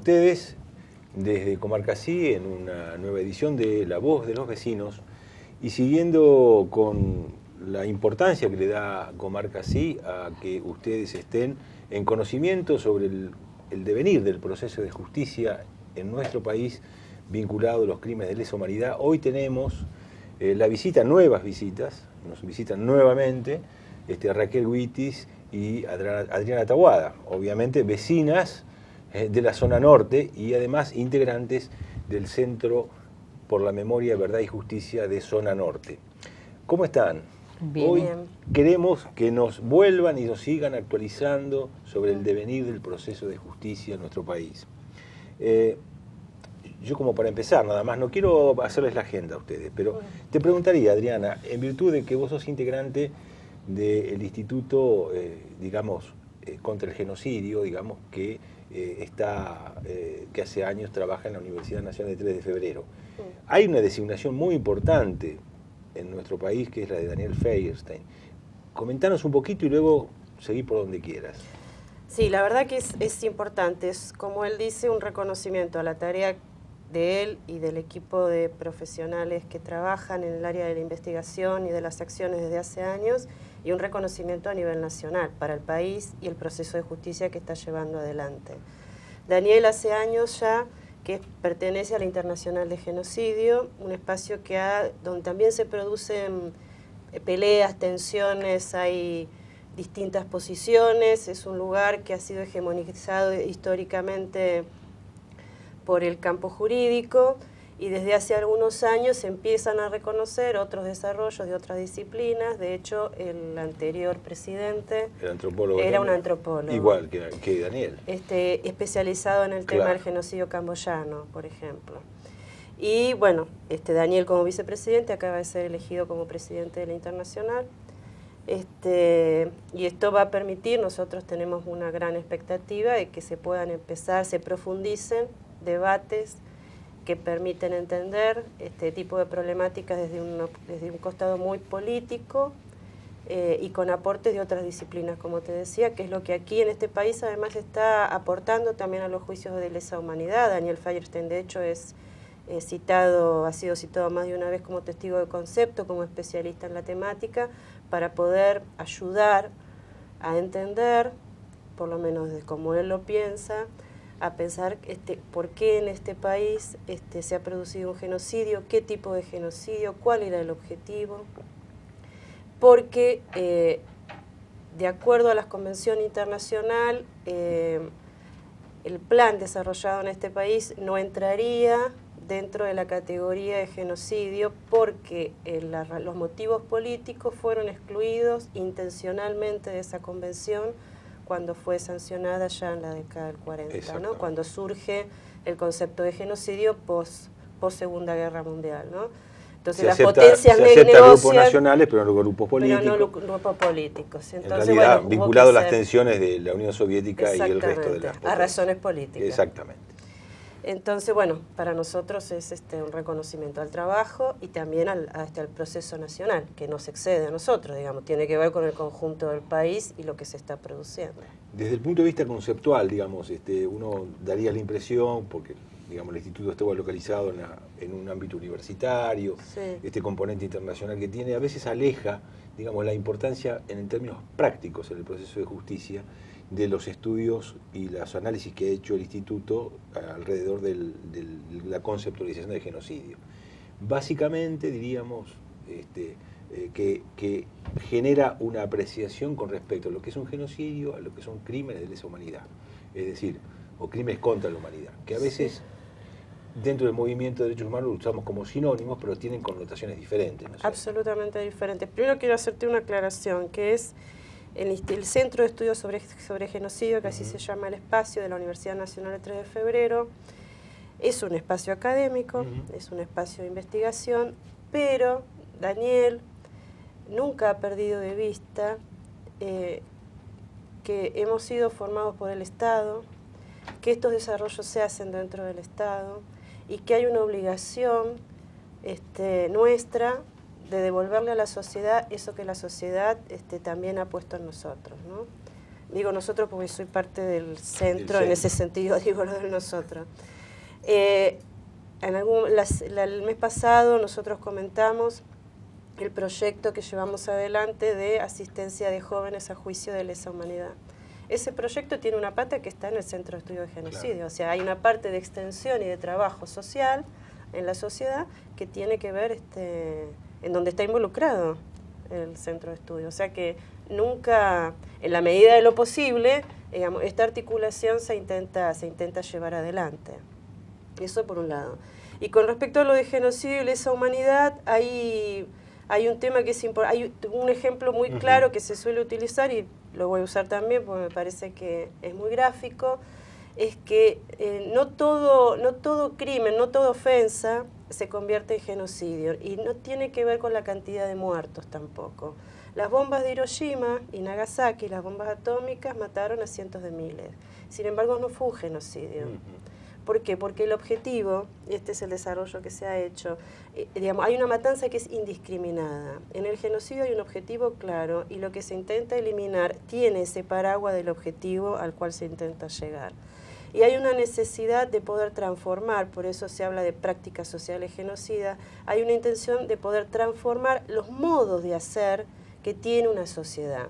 ustedes desde Comarca Sí en una nueva edición de La Voz de los Vecinos y siguiendo con la importancia que le da Comarca Sí a que ustedes estén en conocimiento sobre el devenir del proceso de justicia en nuestro país vinculado a los crímenes de lesa humanidad. Hoy tenemos la visita, nuevas visitas, nos visitan nuevamente Raquel Huitis y Adriana Taboada, obviamente vecinas de la zona norte y además integrantes del Centro por la Memoria, Verdad y Justicia de Zona Norte. ¿Cómo están? Bien. Hoy queremos que nos vuelvan y nos sigan actualizando sobre el devenir del proceso de justicia en nuestro país. Yo como para empezar, nada más, no quiero hacerles la agenda a ustedes, pero te preguntaría, Adriana, en virtud de que vos sos integrante del Instituto, contra el Genocidio, digamos, que hace años trabaja en la Universidad Nacional de 3 de Febrero. Hay una designación muy importante en nuestro país, que es la de Daniel Feierstein. Comentanos un poquito y luego seguí por donde quieras. Sí, la verdad que es importante, es como él dice, un reconocimiento a la tarea de él y del equipo de profesionales que trabajan en el área de la investigación y de las acciones desde hace años, y un reconocimiento a nivel nacional para el país y el proceso de justicia que está llevando adelante. Daniel hace años ya que pertenece a la Internacional de Genocidio, un espacio donde también se producen peleas, tensiones, hay distintas posiciones, es un lugar que ha sido hegemonizado históricamente por el campo jurídico y desde hace algunos años se empiezan a reconocer otros desarrollos de otras disciplinas. De hecho, el anterior presidente era un antropólogo. Igual que Daniel. Especializado en el tema del genocidio camboyano, por ejemplo. Y bueno, Daniel como vicepresidente acaba de ser elegido como presidente de la Internacional. Y esto va a permitir, nosotros tenemos una gran expectativa de que se puedan empezar, se profundicen debates que permiten entender este tipo de problemáticas desde un costado muy político y con aportes de otras disciplinas, como te decía, que es lo que aquí en este país además está aportando también a los juicios de lesa humanidad. Daniel Feierstein, de hecho, ha sido citado más de una vez como testigo de concepto, como especialista en la temática, para poder ayudar a entender, por lo menos como él lo piensa, a pensar por qué en este país se ha producido un genocidio, qué tipo de genocidio, cuál era el objetivo, porque de acuerdo a la Convención Internacional, el plan desarrollado en este país no entraría dentro de la categoría de genocidio porque los motivos políticos fueron excluidos intencionalmente de esa convención cuando fue sancionada ya en la década del 40, ¿no? Cuando surge el concepto de genocidio post Segunda Guerra Mundial, ¿no? Entonces las potencias negocian grupos nacionales, pero no grupos políticos. Pero no grupos políticos. Entonces, en realidad, vinculado a las tensiones de la Unión Soviética y el resto de las potencias. A razones políticas. Exactamente. Entonces, bueno, para nosotros es un reconocimiento al trabajo y también al proceso nacional, que nos excede a nosotros, digamos, tiene que ver con el conjunto del país y lo que se está produciendo. Desde el punto de vista conceptual, digamos, uno daría la impresión, porque digamos, el instituto estuvo localizado en un ámbito universitario, sí. Este componente internacional que tiene, a veces aleja, digamos, la importancia en términos prácticos en el proceso de justicia de los estudios y los análisis que ha hecho el instituto alrededor de la conceptualización del genocidio. Básicamente, diríamos, que genera una apreciación con respecto a lo que es un genocidio, a lo que son crímenes de lesa humanidad, es decir, o crímenes contra la humanidad, que a veces dentro del movimiento de derechos humanos lo usamos como sinónimos, pero tienen connotaciones diferentes, ¿no? Absolutamente diferentes. Primero quiero hacerte una aclaración, que es el Centro de Estudios sobre Genocidio, que así se llama el espacio de la Universidad Nacional de 3 de Febrero, es un espacio académico, es un espacio de investigación, pero Daniel nunca ha perdido de vista que hemos sido formados por el Estado, que estos desarrollos se hacen dentro del Estado y que hay una obligación nuestra de devolverle a la sociedad eso que la sociedad también ha puesto en nosotros, ¿no? digo nosotros porque soy parte del centro, en ese sentido digo lo de nosotros. El mes pasado nosotros comentamos el proyecto que llevamos adelante de asistencia de jóvenes a juicio de lesa humanidad. Ese proyecto tiene una pata que está en el Centro de Estudio de Genocidio, claro. O sea, hay una parte de extensión y de trabajo social en la sociedad que tiene que ver en donde está involucrado el Centro de Estudio. O sea que nunca, en la medida de lo posible, digamos, esta articulación se intenta llevar adelante. Eso por un lado. Y con respecto a lo de genocidio y lesa humanidad, hay un tema que es importante, hay un ejemplo muy claro que se suele utilizar y lo voy a usar también porque me parece que es muy gráfico, es que no todo crimen, no toda ofensa se convierte en genocidio y no tiene que ver con la cantidad de muertos tampoco. Las bombas de Hiroshima y Nagasaki, las bombas atómicas, mataron a cientos de miles. Sin embargo, no fue un genocidio. ¿Por qué? Porque el objetivo, y este es el desarrollo que se ha hecho, digamos, hay una matanza que es indiscriminada. En el genocidio hay un objetivo claro y lo que se intenta eliminar tiene ese paraguas del objetivo al cual se intenta llegar. Y hay una necesidad de poder transformar, por eso se habla de prácticas sociales genocidas, hay una intención de poder transformar los modos de hacer que tiene una sociedad.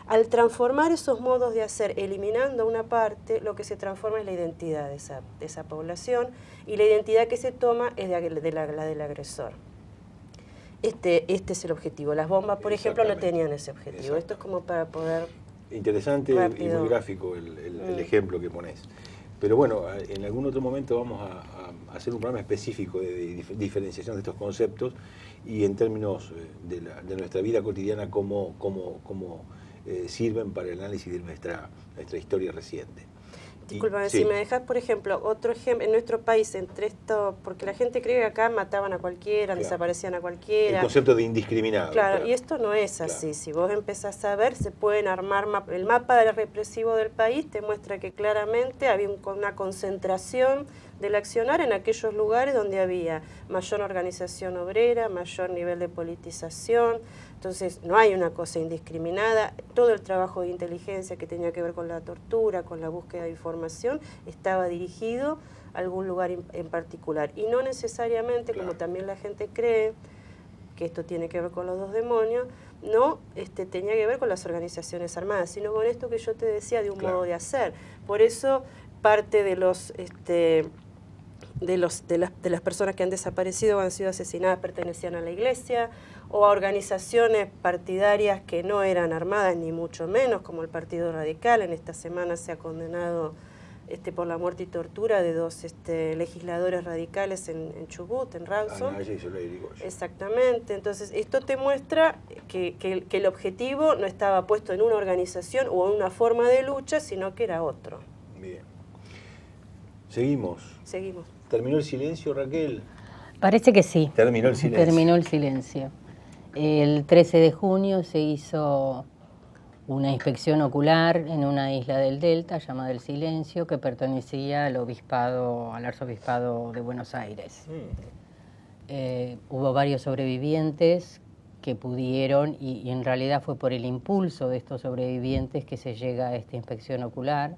Al transformar esos modos de hacer, eliminando una parte, lo que se transforma es la identidad de esa población y la identidad que se toma es la del agresor. Este es el objetivo. Las bombas, por ejemplo, no tenían ese objetivo. Esto es como para poder... Interesante rápido. Y muy gráfico el ejemplo que pones. Pero bueno, en algún otro momento vamos a hacer un programa específico de diferenciación de estos conceptos y en términos de nuestra vida cotidiana, cómo sirven para el análisis de nuestra historia reciente. Disculpame, si me dejas, por ejemplo, otro ejemplo, en nuestro país, entre esto, porque la gente cree que acá mataban a cualquiera, desaparecían a cualquiera. El concepto de indiscriminado. Claro, y esto no es así. Si vos empezás a ver, se pueden armar el mapa del represivo del país, te muestra que claramente había una concentración del accionar en aquellos lugares donde había mayor organización obrera, mayor nivel de politización. Entonces, no hay una cosa indiscriminada. Todo el trabajo de inteligencia que tenía que ver con la tortura, con la búsqueda de información, estaba dirigido a algún lugar en particular. Y no necesariamente, como también la gente cree, que esto tiene que ver con los dos demonios, no tenía que ver con las organizaciones armadas, sino con esto que yo te decía de un modo de hacer. Por eso, parte de las personas que han desaparecido o han sido asesinadas pertenecían a la iglesia o a organizaciones partidarias que no eran armadas ni mucho menos, como el Partido Radical. En esta semana se ha condenado por la muerte y tortura de dos legisladores radicales en Chubut, en Rawson. Exactamente. Entonces, esto te muestra que el objetivo no estaba puesto en una organización o en una forma de lucha, sino que era otro. Bien. Seguimos. ¿Terminó el silencio, Raquel? Parece que sí. Terminó el silencio. Terminó el silencio. El 13 de junio se hizo una inspección ocular en una isla del Delta llamada El Silencio, que pertenecía al arzobispado de Buenos Aires. Hubo varios sobrevivientes que pudieron, y en realidad fue por el impulso de estos sobrevivientes que se llega a esta inspección ocular.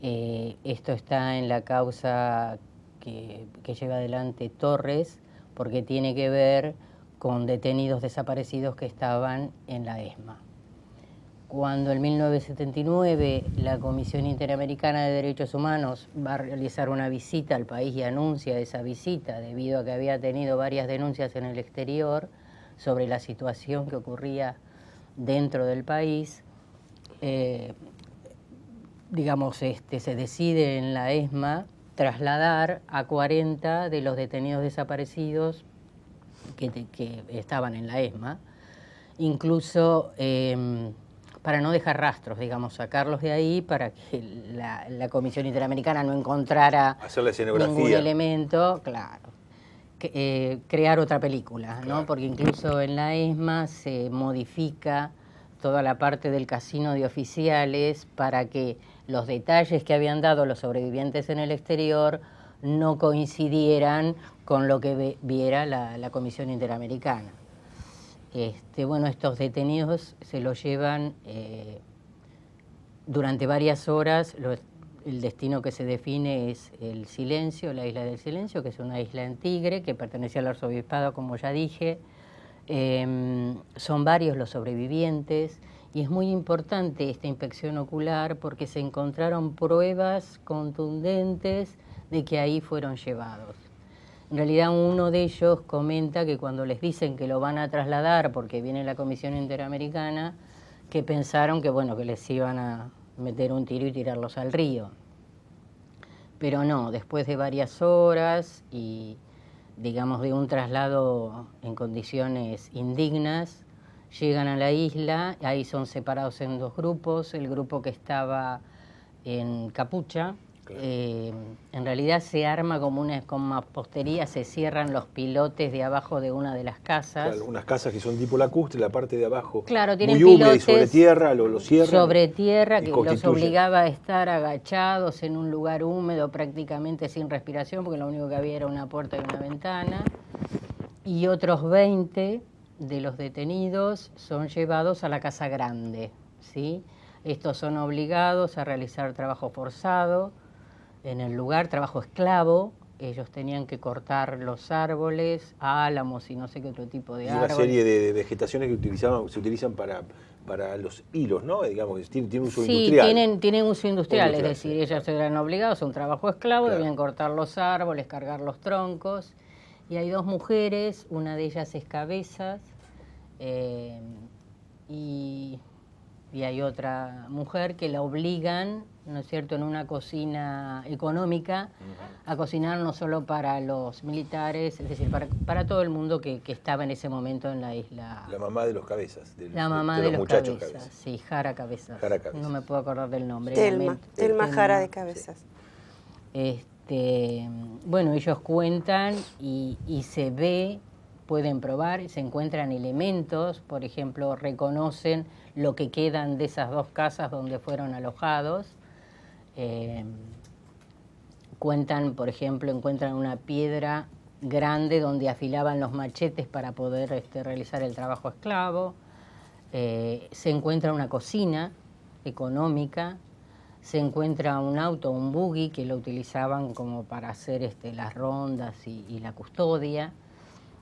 Esto está en la causa que lleva adelante Torres, porque tiene que ver con detenidos desaparecidos que estaban en la ESMA. Cuando en 1979 la Comisión Interamericana de Derechos Humanos va a realizar una visita al país y anuncia esa visita debido a que había tenido varias denuncias en el exterior sobre la situación que ocurría dentro del país, se decide en la ESMA trasladar a 40 de los detenidos desaparecidos que estaban en la ESMA, incluso para no dejar rastros, sacarlos de ahí para que la Comisión Interamericana no encontrara ningún elemento, crear otra película, ¿no? Porque incluso en la ESMA se modifica toda la parte del casino de oficiales para que los detalles que habían dado los sobrevivientes en el exterior no coincidieran con lo que viera la Comisión Interamericana. Estos detenidos se los llevan durante varias horas el destino que se define es el Silencio, la isla del Silencio, que es una isla en Tigre, que pertenece al arzobispado, como ya dije. Son varios los sobrevivientes y es muy importante esta inspección ocular porque se encontraron pruebas contundentes de que ahí fueron llevados. En realidad uno de ellos comenta que cuando les dicen que lo van a trasladar porque viene la Comisión Interamericana, que pensaron que bueno, que les iban a meter un tiro y tirarlos al río. Pero no, después de varias horas y digamos de un traslado en condiciones indignas, llegan a la isla, ahí son separados en dos grupos, el grupo que estaba en Capucha, claro. En realidad se arma como una mampostería, se cierran los pilotes de abajo de una de las casas. Claro, unas casas que son tipo lacustre, la parte de abajo claro, tienen muy húmeda y pilotes sobre tierra, lo cierran. Sobre tierra, que los obligaba a estar agachados en un lugar húmedo, prácticamente sin respiración, porque lo único que había era una puerta y una ventana. Y otros 20 de los detenidos son llevados a la Casa Grande, ¿sí? Estos son obligados a realizar trabajo forzado en el lugar, trabajo esclavo. Ellos tenían que cortar los árboles, álamos y no sé qué otro tipo de árboles. Y una serie de vegetaciones que se utilizan para los hilos, ¿no? Digamos, tienen uso industrial. Sí, tienen uso industrial, es decir, ellos eran obligados a un trabajo esclavo, claro. Debían cortar los árboles, cargar los troncos. Y hay dos mujeres, una de ellas es Cabezas, y hay otra mujer que la obligan, ¿no es cierto?, en una cocina económica, a cocinar no solo para los militares, es decir, para todo el mundo que estaba en ese momento en la isla. La mamá de los Cabezas. La mamá de los muchachos Cabezas. Sí, Jara Cabezas. Jara Cabezas. No me puedo acordar del nombre. Telma Jara de Cabezas. Bueno, ellos cuentan y se ve, pueden probar, se encuentran elementos, por ejemplo, reconocen lo que quedan de esas dos casas donde fueron alojados. Cuentan, por ejemplo, encuentran una piedra grande donde afilaban los machetes para poder realizar el trabajo esclavo. Se encuentra una cocina económica. Se encuentra un auto, un buggy, que lo utilizaban como para hacer las rondas y la custodia.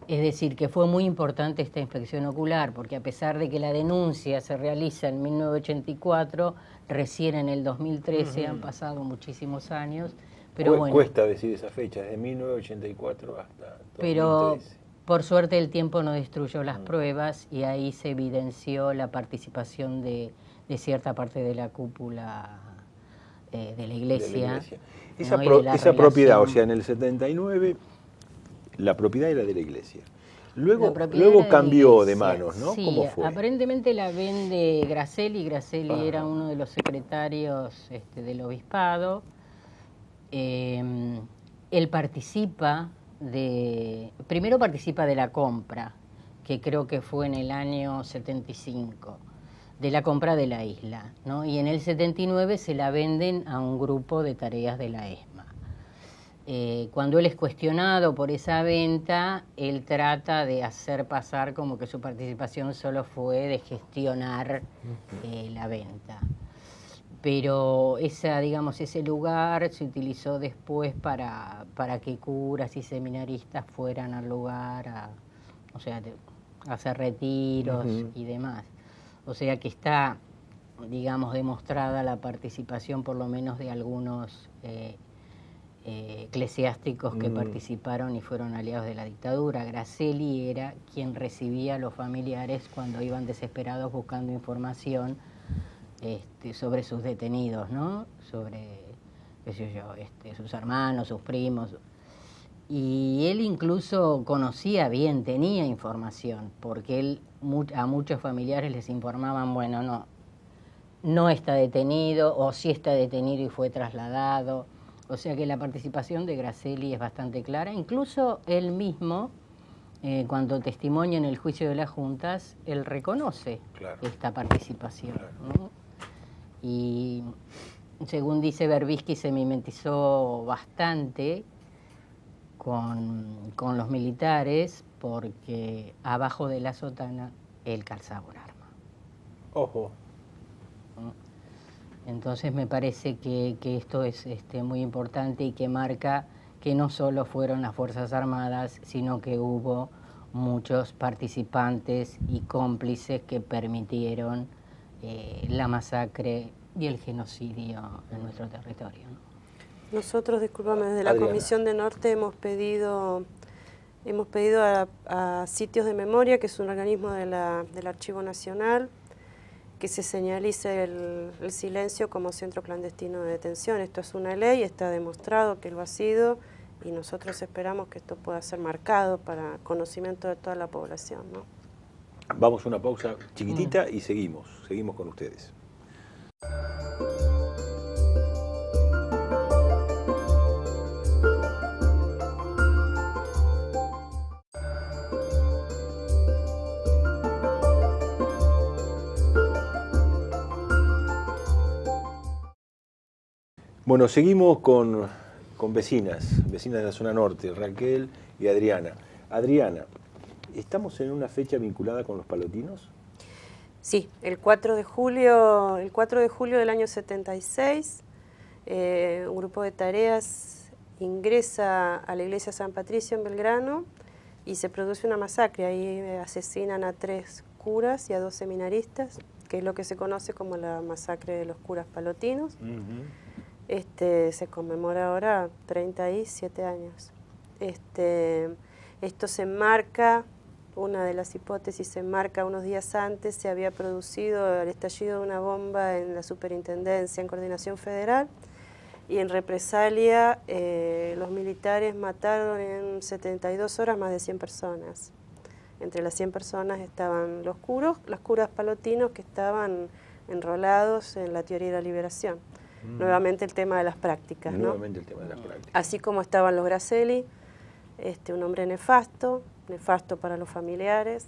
Es decir, que fue muy importante esta inspección ocular, porque a pesar de que la denuncia se realiza en 1984, recién en el 2013 han pasado muchísimos años. Pero bueno, cuesta decir esa fecha, de 1984 hasta 2013. Pero por suerte el tiempo no destruyó las pruebas y ahí se evidenció la participación de cierta parte de la cúpula de la iglesia. Esa propiedad, o sea, en el 79, la propiedad era de la iglesia. Luego cambió de manos, ¿no? Sí, ¿cómo fue? Aparentemente la vende Gracelli. Gracelli era uno de los secretarios del obispado. Él participa primero participa de la compra, que creo que fue en el año 75. De la compra de la isla, ¿no? Y en el 79 se la venden a un grupo de tareas de la ESMA. Cuando él es cuestionado por esa venta, él trata de hacer pasar como que su participación solo fue de gestionar la venta. Pero ese lugar se utilizó después para que curas y seminaristas fueran al lugar a hacer retiros y demás. O sea que está, demostrada la participación por lo menos de algunos eclesiásticos que participaron y fueron aliados de la dictadura. Gracelli era quien recibía a los familiares cuando iban desesperados buscando información sobre sus detenidos, ¿no? Sobre, sus hermanos, sus primos. Y él incluso conocía bien, tenía información, porque él a muchos familiares les informaban, bueno, no está detenido, o sí está detenido y fue trasladado. O sea que la participación de Gracelli es bastante clara. Incluso él mismo, cuando testimonia en el juicio de las juntas, él reconoce esta participación, ¿no? Y según dice Berbisky, se mimetizó bastante con los militares porque abajo de la sotana él calzaba un arma. Ojo. Entonces me parece que esto es muy importante y que marca que no solo fueron las Fuerzas Armadas, sino que hubo muchos participantes y cómplices que permitieron la masacre y el genocidio en nuestro territorio, ¿no? Nosotros, discúlpame, desde la Comisión de Norte hemos pedido a Sitios de Memoria, que es un organismo del Archivo Nacional, que se señalice el silencio como centro clandestino de detención. Esto es una ley, está demostrado que lo ha sido, y nosotros esperamos que esto pueda ser marcado para conocimiento de toda la población, ¿no? Vamos a una pausa chiquitita y seguimos con ustedes. Bueno, seguimos con vecinas de la zona norte, Raquel y Adriana. Adriana, ¿estamos en una fecha vinculada con los palotinos? Sí, el 4 de julio del año 76, un grupo de tareas ingresa a la iglesia San Patricio en Belgrano y se produce una masacre. Ahí asesinan a 3 curas y a 2 seminaristas, que es lo que se conoce como la masacre de los curas palotinos. Se conmemora ahora 37 años. Esto se enmarca, una de las hipótesis se enmarca unos días antes, se había producido el estallido de una bomba en la Superintendencia en Coordinación Federal, y en represalia los militares mataron en 72 horas más de 100 personas. Entre las 100 personas estaban los curas palotinos que estaban enrolados en la teoría de la liberación. Nuevamente el tema de las prácticas, ¿no? Nuevamente el tema de las prácticas. Así como estaban los Gracelli, un hombre nefasto para los familiares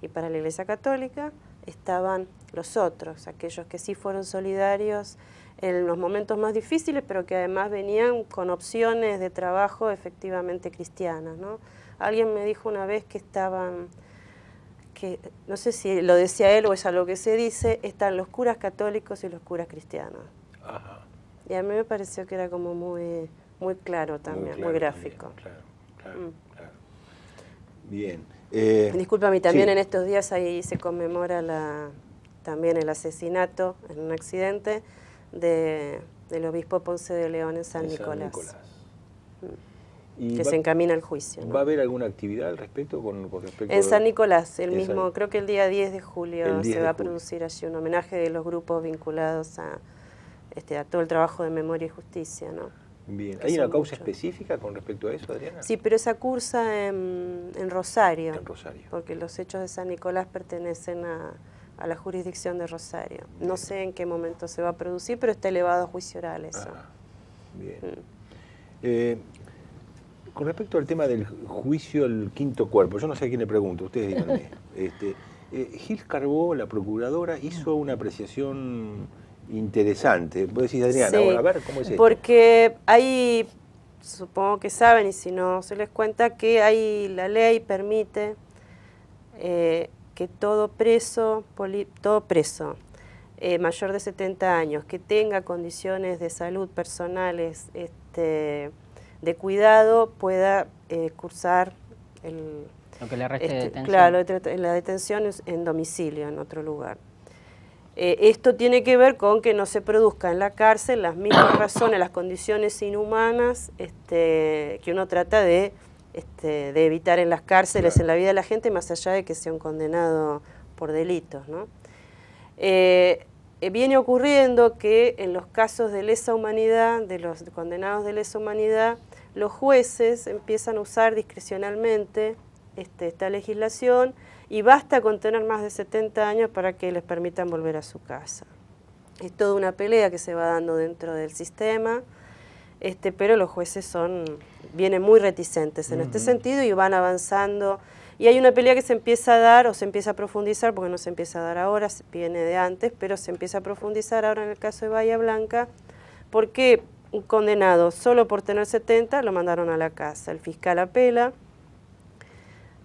y para la Iglesia Católica, estaban los otros, aquellos que sí fueron solidarios en los momentos más difíciles, pero que además venían con opciones de trabajo efectivamente cristianas, ¿no? Alguien me dijo una vez que no sé si lo decía él o es algo que se dice, están los curas católicos y los curas cristianos. Ajá. Y a mí me pareció que era como muy claro también, muy gráfico. También, claro. Bien. Discúlpame, también sí. en estos días ahí se conmemora también el asesinato en un accidente del obispo Ponce de León en San Nicolás. Que se encamina al juicio, ¿no? ¿Va a haber alguna actividad al respecto? Con respecto en San Nicolás, creo que el día 10 de julio se va a producir allí un homenaje de los grupos vinculados a todo el trabajo de memoria y justicia, ¿no? Bien. ¿Hay una causa específica con respecto a eso, Adriana? Sí, pero esa cursa en Rosario. En Rosario. Porque los hechos de San Nicolás pertenecen a la jurisdicción de Rosario. Bien. No sé en qué momento se va a producir, pero está elevado a juicio oral eso. Bien. Con respecto al tema del juicio al quinto cuerpo, yo no sé a quién le pregunto, ustedes díganme. Gil Carbó, la procuradora, hizo una apreciación interesante. Vos decís, Adriana, sí, ahora, a ver, ¿cómo es esto? Porque hay, supongo que saben, y si no se les cuenta, que la ley permite que todo preso mayor de 70 años, que tenga condiciones de salud personales de cuidado, pueda cursar lo que le reste de detención. Claro, la detención es en domicilio, en otro lugar. Esto tiene que ver con que no se produzca en la cárcel las mismas razones, las condiciones inhumanas que uno trata de evitar en las cárceles, claro, en la vida de la gente, más allá de que sea un condenado por delitos, ¿no? Viene ocurriendo que en los casos de lesa humanidad, de los condenados de lesa humanidad, los jueces empiezan a usar discrecionalmente esta legislación, y basta con tener más de 70 años para que les permitan volver a su casa. Es toda una pelea que se va dando dentro del sistema, pero los jueces vienen muy reticentes en este sentido y van avanzando. Y hay una pelea que se empieza a dar o se empieza a profundizar, porque no se empieza a dar ahora, viene de antes, pero se empieza a profundizar ahora en el caso de Bahía Blanca, porque un condenado solo por tener 70 lo mandaron a la casa. El fiscal apela,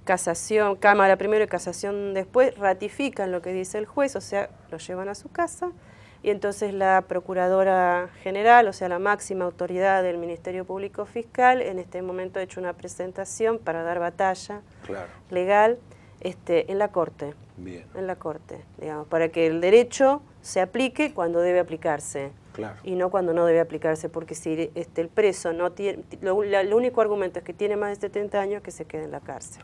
casación, Cámara primero y casación después, ratifican lo que dice el juez, o sea, lo llevan a su casa, y entonces la Procuradora General, o sea, la máxima autoridad del Ministerio Público Fiscal, en este momento ha hecho una presentación para dar batalla legal en la Corte. Bien. En la Corte, digamos, para que el derecho se aplique cuando debe aplicarse. Claro. Y no cuando no debe aplicarse, porque si el preso no tiene, lo único argumento es que tiene más de 70 años, que se quede en la cárcel.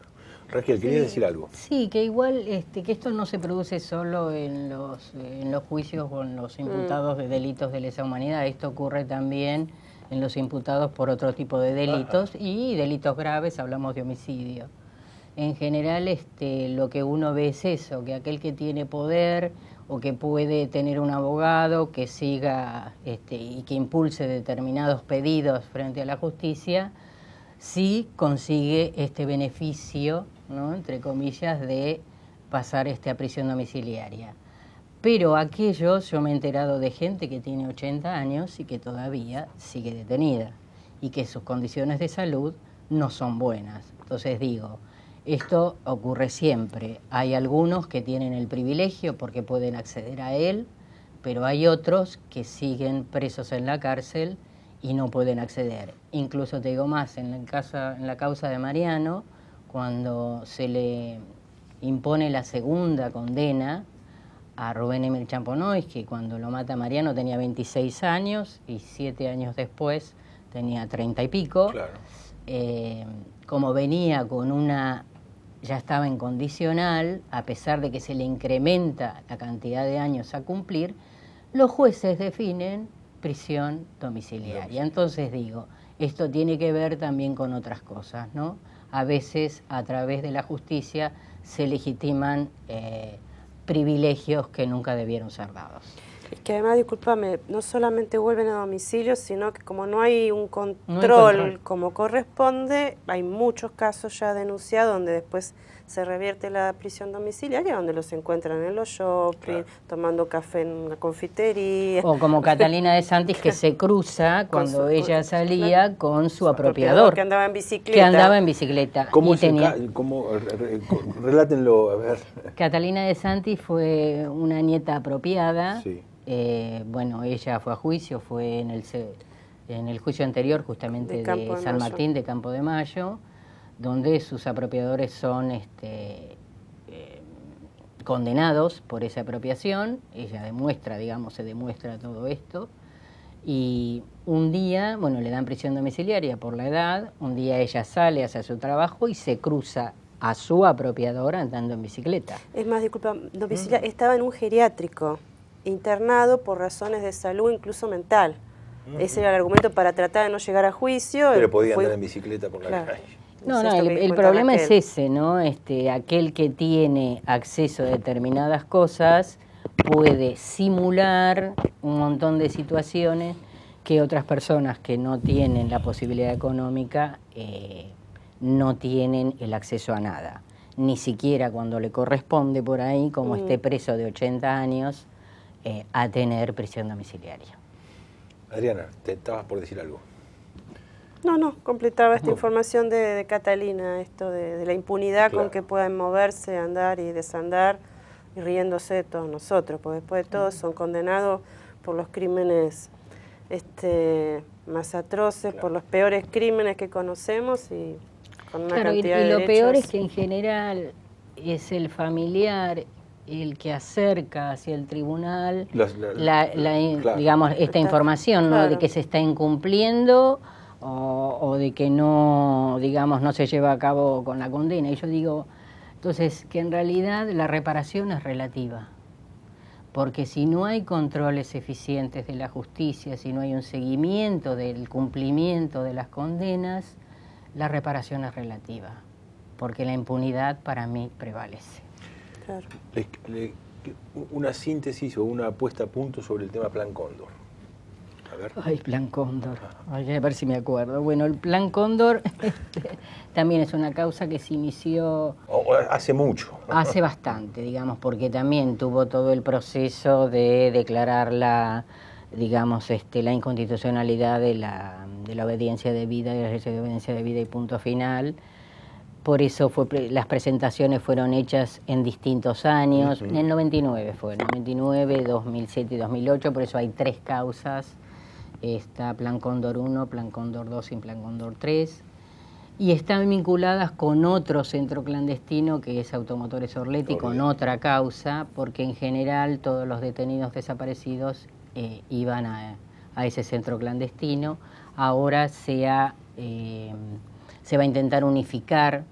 Raquel, ¿querías decir algo? Sí, que igual que esto no se produce solo en los juicios con los imputados de delitos de lesa humanidad, esto ocurre también en los imputados por otro tipo de delitos y delitos graves, hablamos de homicidio. En general lo que uno ve es eso, que aquel que tiene poder o que puede tener un abogado que siga y que impulse determinados pedidos frente a la justicia, sí consigue este beneficio, ¿no?, entre comillas, de pasar a prisión domiciliaria. Pero aquellos, yo me he enterado de gente que tiene 80 años y que todavía sigue detenida y que sus condiciones de salud no son buenas. Entonces digo, esto ocurre siempre. Hay algunos que tienen el privilegio porque pueden acceder a él, pero hay otros que siguen presos en la cárcel y no pueden acceder. Incluso te digo más, en la causa de Mariano, cuando se le impone la segunda condena a Rubén Emil Champonois, que cuando lo mata Mariano tenía 26 años y 7 años después tenía 30 y pico, Claro. Como venía con ya estaba en condicional, a pesar de que se le incrementa la cantidad de años a cumplir, los jueces definen prisión domiciliaria. Entonces digo, esto tiene que ver también con otras cosas, ¿no? A veces a través de la justicia se legitiman privilegios que nunca debieron ser dados. Es que además, discúlpame, no solamente vuelven a domicilio, sino que como no hay un control como corresponde, hay muchos casos ya denunciados donde después se revierte la prisión domiciliaria, donde los encuentran en los shopping, tomando café en una confitería. O como Catalina de Santis, que se cruza cuando ella salía con su apropiador. Que andaba en bicicleta. Que andaba en bicicleta. ¿Cómo relátenlo, a ver? Catalina de Santis fue una nieta apropiada. Sí. Bueno, ella fue a juicio, fue en el juicio anterior justamente de San Martín de Campo de Mayo, donde sus apropiadores son condenados por esa apropiación. Ella se demuestra todo esto. Y un día, bueno, le dan prisión domiciliaria por la edad, un día ella sale hacia su trabajo y se cruza a su apropiador andando en bicicleta. Es más, disculpa, estaba en un geriátrico, internado por razones de salud, incluso mental. Ese era el argumento para tratar de no llegar a juicio. Pero podía andar en bicicleta por la calle. No, el problema es ese, ¿no? Aquel que tiene acceso a determinadas cosas puede simular un montón de situaciones que otras personas que no tienen la posibilidad económica no tienen el acceso a nada. Ni siquiera cuando le corresponde por ahí, como esté preso de 80 años, a tener prisión domiciliaria. Adriana, te estabas por decir algo. No, completaba esta información de Catalina, esto de la impunidad con que pueden moverse, andar y desandar, y riéndose de todos nosotros, porque después de todo son condenados por los crímenes más atroces, por los peores crímenes que conocemos y con una cantidad de y lo derechos. peor es que en general es el familiar el que acerca hacia el tribunal digamos, esta información, ¿no? De que se está incumpliendo o de que no, digamos, no se lleva a cabo con la condena. Y yo digo, entonces, que en realidad la reparación es relativa. Porque si no hay controles eficientes de la justicia, si no hay un seguimiento del cumplimiento de las condenas, la reparación es relativa. Porque la impunidad para mí prevalece. Claro. Una síntesis o una puesta a punto sobre el tema Plan Cóndor. A ver. Ay, Plan Cóndor. Ay, a ver si me acuerdo. Bueno, el Plan Cóndor también es una causa que se inició... Hace mucho. Hace bastante, digamos, porque también tuvo todo el proceso de declarar la inconstitucionalidad de la obediencia debida, de la ley de obediencia debida y punto final. por eso las presentaciones fueron hechas en distintos años. En el 99 fue, 99, 2007 y 2008, por eso hay 3 causas. Está Plan Cóndor 1, Plan Cóndor 2 y Plan Cóndor 3. Y están vinculadas con otro centro clandestino que es Automotores Orletti, con otra causa, porque en general todos los detenidos desaparecidos iban a ese centro clandestino. Ahora se va a intentar unificar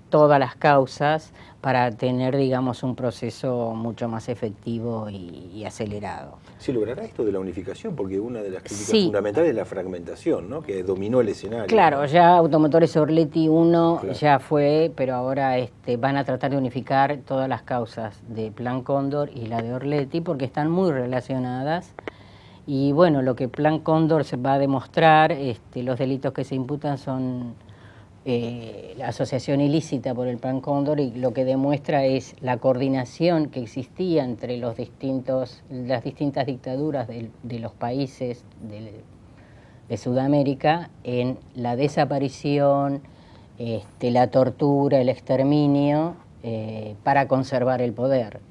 todas las causas para tener, digamos, un proceso mucho más efectivo y acelerado. ¿Se logrará esto de la unificación? Porque una de las críticas fundamentales es la fragmentación, ¿no? Que dominó el escenario. Claro, ¿no? ya Automotores Orletti 1 ya fue, pero ahora van a tratar de unificar todas las causas de Plan Cóndor y la de Orletti porque están muy relacionadas. Y bueno, lo que Plan Cóndor se va a demostrar, los delitos que se imputan son la asociación ilícita por el Plan Cóndor, y lo que demuestra es la coordinación que existía entre las distintas dictaduras de los países de Sudamérica en la desaparición, la tortura, el exterminio, para conservar el poder.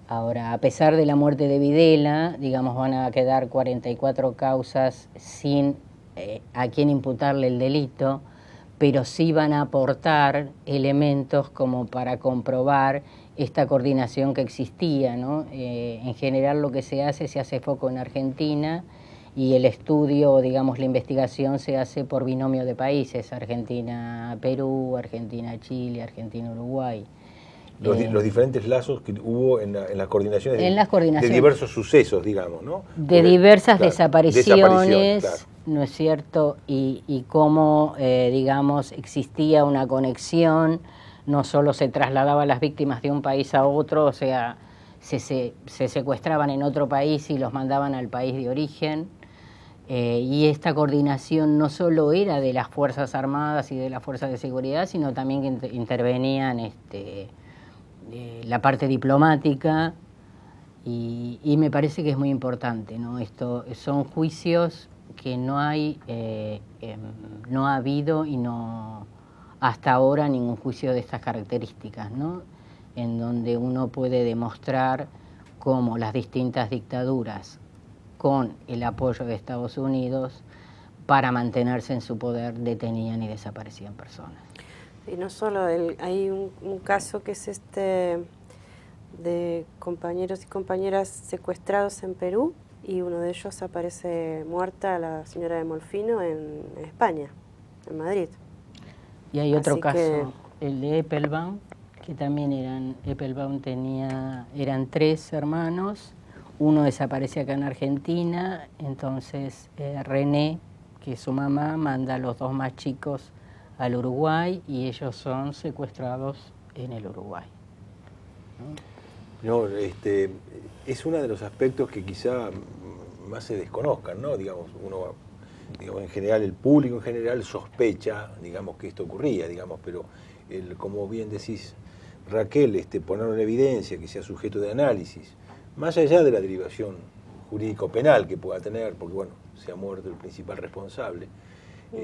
Ahora, a pesar de la muerte de Videla, digamos, van a quedar 44 causas sin a quién imputarle el delito, pero sí van a aportar elementos como para comprobar esta coordinación que existía, ¿no? En general lo que se hace foco en Argentina, y el estudio, digamos, la investigación se hace por binomio de países: Argentina-Perú, Argentina-Chile, Argentina-Uruguay. Los diferentes lazos que hubo en las coordinaciones, de diversos sucesos, digamos, ¿no? De diversas desapariciones, claro. ¿No es cierto? Y cómo, digamos, existía una conexión, no solo se trasladaban las víctimas de un país a otro, o sea, se secuestraban en otro país y los mandaban al país de origen. Y esta coordinación no solo era de las Fuerzas Armadas y de las Fuerzas de Seguridad, sino también que intervenían la parte diplomática, y me parece que es muy importante, ¿no? Esto son juicios que no ha habido y no hasta ahora ningún juicio de estas características, ¿no? En donde uno puede demostrar cómo las distintas dictaduras, con el apoyo de Estados Unidos, para mantenerse en su poder, detenían y desaparecían personas. Y no solo, hay un caso que es de compañeros y compañeras secuestrados en Perú, y uno de ellos aparece muerta, la señora de Molfino, en España, en Madrid. Y hay otro caso, el de Eppelbaum, que también eran 3 hermanos, uno desaparece acá en Argentina, entonces René, que es su mamá, manda a los 2 más chicos al Uruguay, y ellos son secuestrados en el Uruguay, ¿no? Es uno de los aspectos que quizá más se desconozcan, ¿no? Digamos, en general, el público en general sospecha, digamos, que esto ocurría, digamos, pero como bien decís, Raquel, ponerlo en evidencia, que sea sujeto de análisis, más allá de la derivación jurídico-penal que pueda tener, porque bueno, se ha muerto el principal responsable,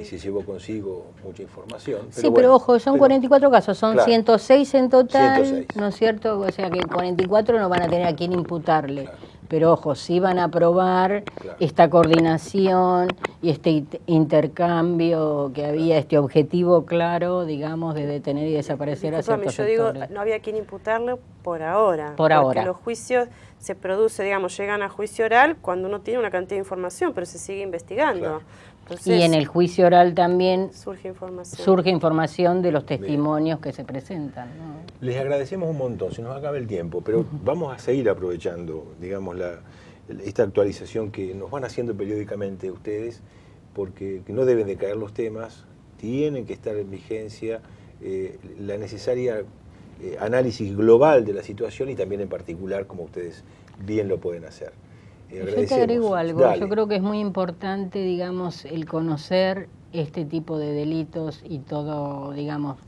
se llevó consigo mucha información. Pero ojo, son 44 casos, son 106 en total, 106. ¿No es cierto? O sea que 44 no van a tener a quién imputarle. Claro. Pero ojo, sí van a probar esta coordinación y este intercambio que había, este objetivo claro, digamos, de detener y desaparecer a ciertos sectores. Yo digo, no había quien imputarle por ahora. Porque los juicios se producen, digamos, llegan a juicio oral cuando uno tiene una cantidad de información, pero se sigue investigando. Claro. Entonces, y en el juicio oral también surge información de los testimonios que se presentan, ¿no? Les agradecemos un montón, se nos acaba el tiempo, pero vamos a seguir aprovechando, digamos, esta actualización que nos van haciendo periódicamente ustedes, porque no deben de caer los temas, tienen que estar en vigencia, la necesaria análisis global de la situación, y también en particular, como ustedes bien lo pueden hacer. Yo te agrego algo. Dale. Yo creo que es muy importante, digamos, el conocer este tipo de delitos y todo, digamos,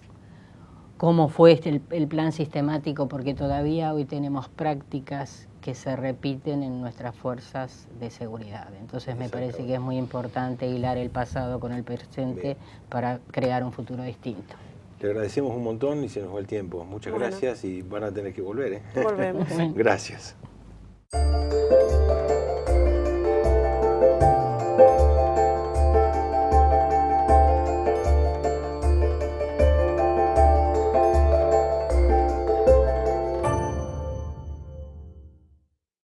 cómo fue el plan sistemático, porque todavía hoy tenemos prácticas que se repiten en nuestras fuerzas de seguridad. Entonces me parece que es muy importante hilar el pasado con el presente para crear un futuro distinto. Le agradecemos un montón y se nos va el tiempo. Muchas Bueno. gracias y van a tener que volver. Volvemos. Gracias.